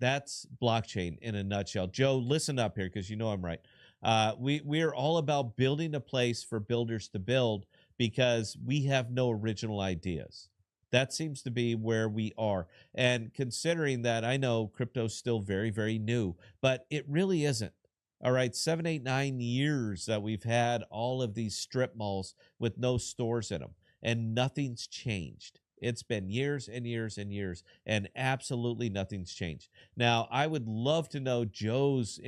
That's blockchain in a nutshell. Joe, listen up here because you know I'm right. We are all about building a place for builders to build because we have no original ideas. That seems to be where we are. And considering that, I know crypto's still very, very new, but it really isn't. All right, 7, 8, 9 years that we've had all of these strip malls with no stores in them, and nothing's changed. It's been years and years and years, and absolutely nothing's changed. Now, I would love to know Joe's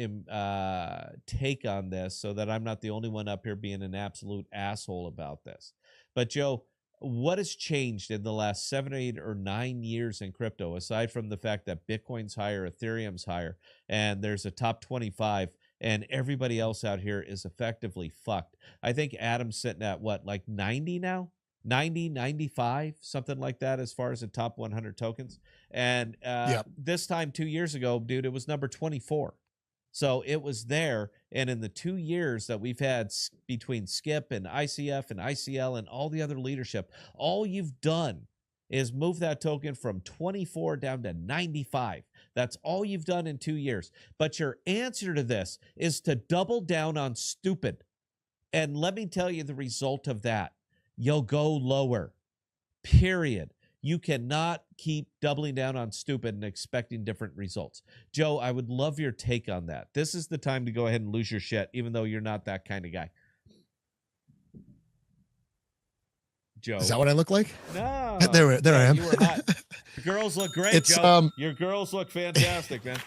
take on this so that I'm not the only one up here being an absolute asshole about this. But, Joe, what has changed in the last 7, 8, or 9 years in crypto, aside from the fact that Bitcoin's higher, Ethereum's higher, and there's a top 25, and everybody else out here is effectively fucked? I think Adam's sitting at what, like 90 now? 90, 95, something like that, as far as the top 100 tokens. And this time 2 years ago, dude, it was number 24. So it was there. And in the 2 years that we've had between Skip and ICF and ICL and all the other leadership, all you've done is move that token from 24 down to 95. That's all you've done in 2 years. But your answer to this is to double down on stupid. And let me tell you the result of that. You'll go lower, period. You cannot keep doubling down on stupid and expecting different results. Joe, I would love your take on that. This is the time to go ahead and lose your shit, even though you're not that kind of guy. Joe. Is that what I look like? No. There I am. You were hot. The girls look great, Joe. Your girls look fantastic, man.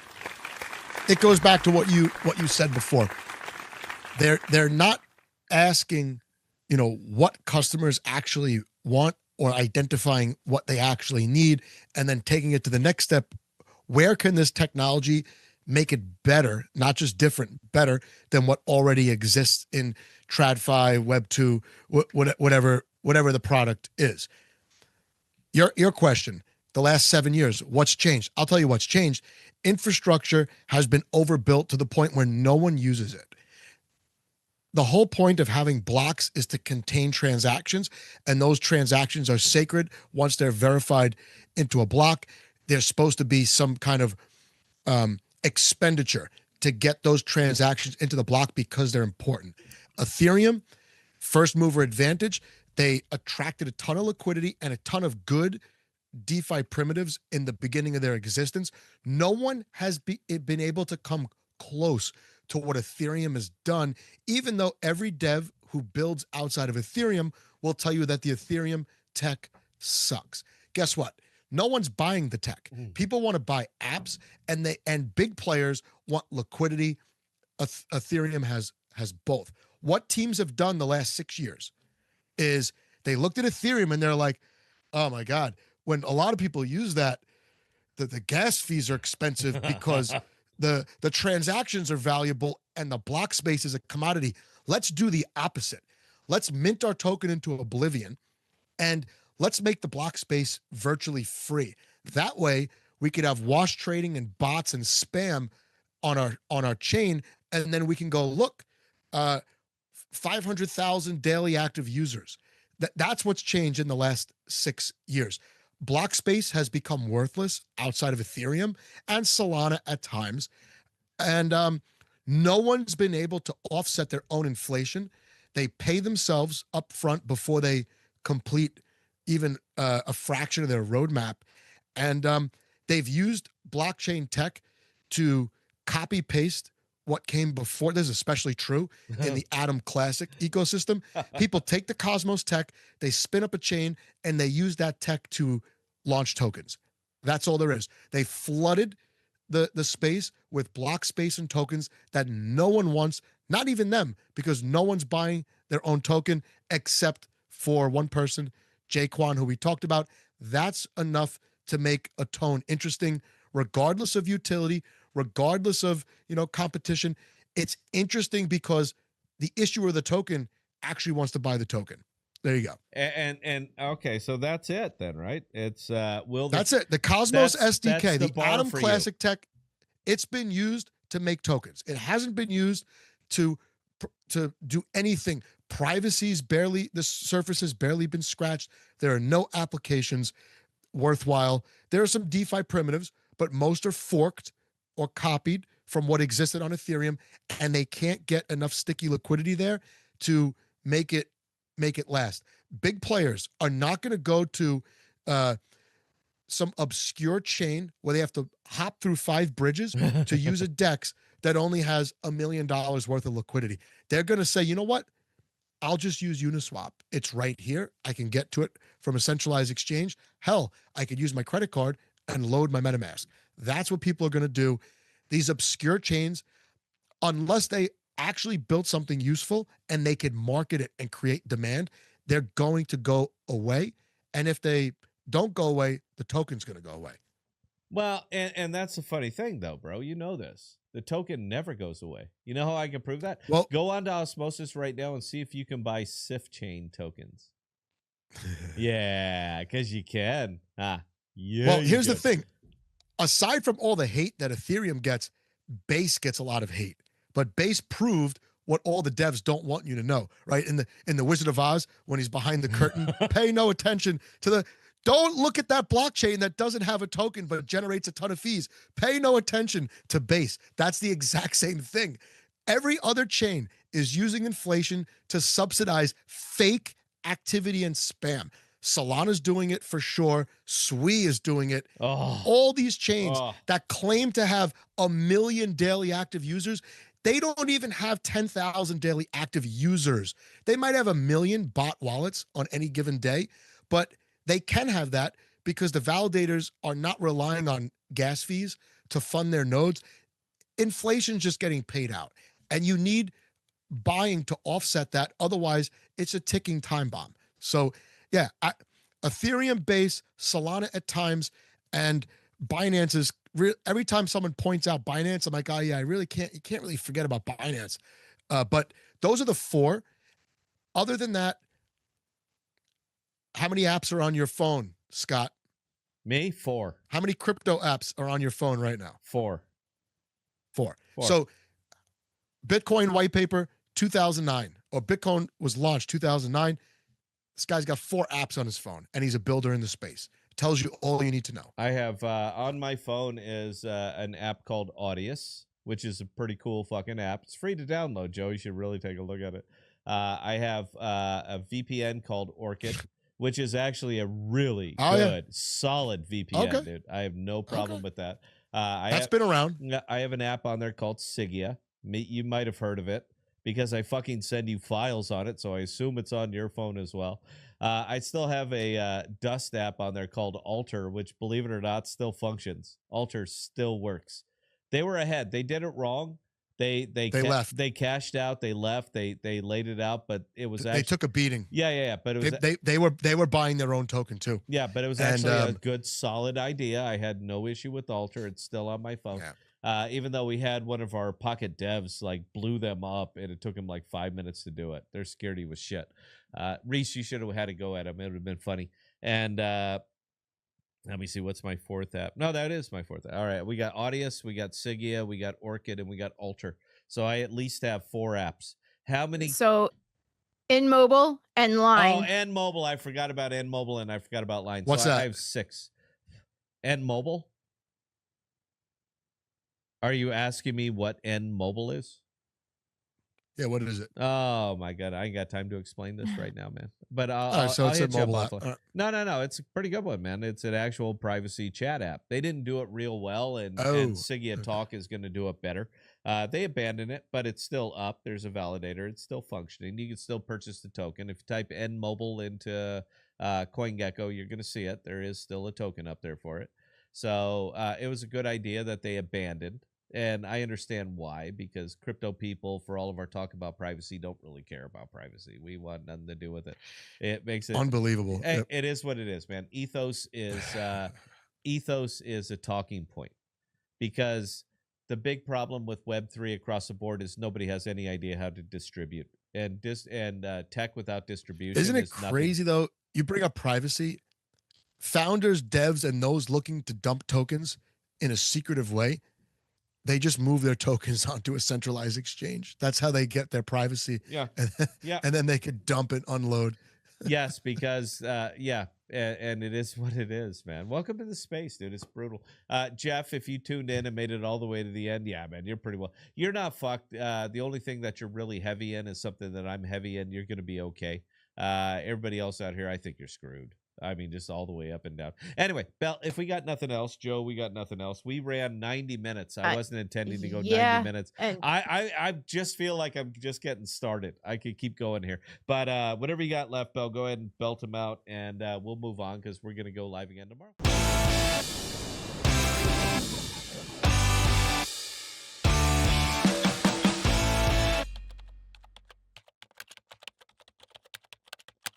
It goes back to what you said before. They're not asking, what customers actually want, or identifying what they actually need, and then taking it to the next step. Where can this technology make it better, not just different, better than what already exists in TradFi, Web2, whatever the product is? Your question, the last 7 years, what's changed? I'll tell you what's changed. Infrastructure has been overbuilt to the point where no one uses it. The whole point of having blocks is to contain transactions, and those transactions are sacred. Once they're verified into a block, there's supposed to be some kind of expenditure to get those transactions into the block because they're important. Ethereum, first mover advantage, they attracted a ton of liquidity and a ton of good DeFi primitives in the beginning of their existence. No one has been able to come close to what Ethereum has done, even though every dev who builds outside of Ethereum will tell you that the Ethereum tech sucks. Guess what? No one's buying the tech. People want to buy apps, and big players want liquidity. Ethereum has both. What teams have done the last 6 years is they looked at Ethereum and they're like, oh my God, when a lot of people use that, the gas fees are expensive because the transactions are valuable and the block space is a commodity. Let's do the opposite. Let's mint our token into oblivion, and let's make the block space virtually free. That way we could have wash trading and bots and spam on our chain, and then we can go, look, 500,000 daily active users. That's what's changed in the last 6 years. Block space has become worthless outside of Ethereum and Solana at times. And no one's been able to offset their own inflation. They pay themselves up front before they complete even a fraction of their roadmap. And they've used blockchain tech to copy paste what came before. This is especially true in the Atom Classic ecosystem. People take the Cosmos tech, they spin up a chain, and they use that tech to launch tokens. That's all there is. They flooded the space with block space and tokens that no one wants, not even them, because no one's buying their own token except for one person, Jaquan, who we talked about. That's enough to make a tone interesting, regardless of utility, regardless of, competition. It's interesting because the issuer of the token actually wants to buy the token. There you go. And okay, so that's it then, right? It's that's it. The Cosmos SDK, the Atom Classic tech, it's been used to make tokens. It hasn't been used to do anything. The surface has barely been scratched. There are no applications worthwhile. There are some DeFi primitives, but most are forked or copied from what existed on Ethereum, and they can't get enough sticky liquidity there to make it last. Big players are not going to go to some obscure chain where they have to hop through 5 bridges to use a DEX that only has $1 million worth of liquidity. They're going to say, you know what? I'll just use Uniswap. It's right here. I can get to it from a centralized exchange. Hell, I could use my credit card and load my MetaMask. That's what people are going to do. These obscure chains, unless they actually built something useful and they could market it and create demand, they're going to go away. And if they don't go away, the token's going to go away. Well, and that's a funny thing, though, bro. You know this. The token never goes away. You know how I can prove that? Well, go on to Osmosis right now and see if you can buy SIF chain tokens. Yeah, because you can. Yeah. Well, here's the thing. Aside from all the hate that Ethereum gets, Base gets a lot of hate. But Base proved what all the devs don't want you to know, right? In the Wizard of Oz, when he's behind the curtain, pay no attention to the... Don't look at that blockchain that doesn't have a token but generates a ton of fees. Pay no attention to Base. That's the exact same thing. Every other chain is using inflation to subsidize fake activity and spam. Solana's doing it for sure. SUI is doing it. All these chains that claim to have 1 million daily active users, they don't even have 10,000 daily active users. They might have 1 million bot wallets on any given day, but they can have that because the validators are not relying on gas fees to fund their nodes. Inflation's just getting paid out, and you need buying to offset that. Otherwise, it's a ticking time bomb. So, yeah, Ethereum Base, Solana at times, and Binance is every time someone points out Binance, I'm like, oh yeah, you can't really forget about Binance. But those are the 4. Other than that, how many apps are on your phone, Scott? Me? 4. How many crypto apps are on your phone right now? 4. So Bitcoin white paper, 2009, or Bitcoin was launched 2009. This guy's got 4 apps on his phone, and he's a builder in the space. Tells you all you need to know. I have on my phone is an app called Audius, which is a pretty cool fucking app. It's free to download, Joe. You should really take a look at it. I have a VPN called Orchid, which is actually a really good, solid VPN, dude. I have no problem with that. That's been around. I have an app on there called Sigia. You might have heard of it because I fucking send you files on it, so I assume it's on your phone as well. I still have a Dust app on there called Alter, which, believe it or not, still functions. Alter still works. They were ahead. They did it wrong. They left. They cashed out. They left. They laid it out, but it was actually, they took a beating. Yeah. But it was they were buying their own token too. Yeah, but it was actually a good, solid idea. I had no issue with Alter. It's still on my phone. Yeah. Even though we had one of our pocket devs like blew them up, and it took him like 5 minutes to do it. Their security was shit. Reese, you should have had to go at him. It would have been funny. And let me see, what's my 4th app? No, that is my 4th app. All right, we got Audius, we got Sigia, we got Orchid, and we got Alter. So I at least have 4 apps. How many? So in mobile and Line. Oh, and mobile. I forgot about N Mobile, and I forgot about Line. What's that? I have 6. N Mobile? Are you asking me what N Mobile is? Yeah, what is it? Oh my god, I ain't got time to explain this right now, man. But I'll hit you up offline. No, it's a pretty good one, man. It's an actual privacy chat app. They didn't do it real well, and Sigia Talk is going to do it better. They abandoned it, but it's still up. There's a validator. It's still functioning. You can still purchase the token. If you type N Mobile into CoinGecko, you're going to see it. There is still a token up there for it. So it was a good idea that they abandoned. And I understand why, because crypto people, for all of our talk about privacy, don't really care about privacy. We want nothing to do with it. It makes it unbelievable. It is what it is, man. Ethos is a talking point, because the big problem with Web3 across the board is nobody has any idea how to distribute, and tech without distribution. Isn't it crazy though? You bring up privacy. Founders, devs, and those looking to dump tokens in a secretive way, they just move their tokens onto a centralized exchange. That's how they get their privacy. Yeah. And then they could dump and unload. Yes, because and it is what it is, man. Welcome to the space, dude. It's brutal. Jeff, if you tuned in and made it all the way to the end, yeah, man, you're pretty well. You're not fucked. The only thing that you're really heavy in is something that I'm heavy in. You're going to be okay. Everybody else out here, I think you're screwed. I mean, just all the way up and down. Anyway, Bell, if we got nothing else, Joe, we got nothing else. We ran 90 minutes. I wasn't intending to go 90 minutes. And I just feel like I'm just getting started. I could keep going here. But whatever you got left, Bell, go ahead and belt them out, and we'll move on because we're going to go live again tomorrow.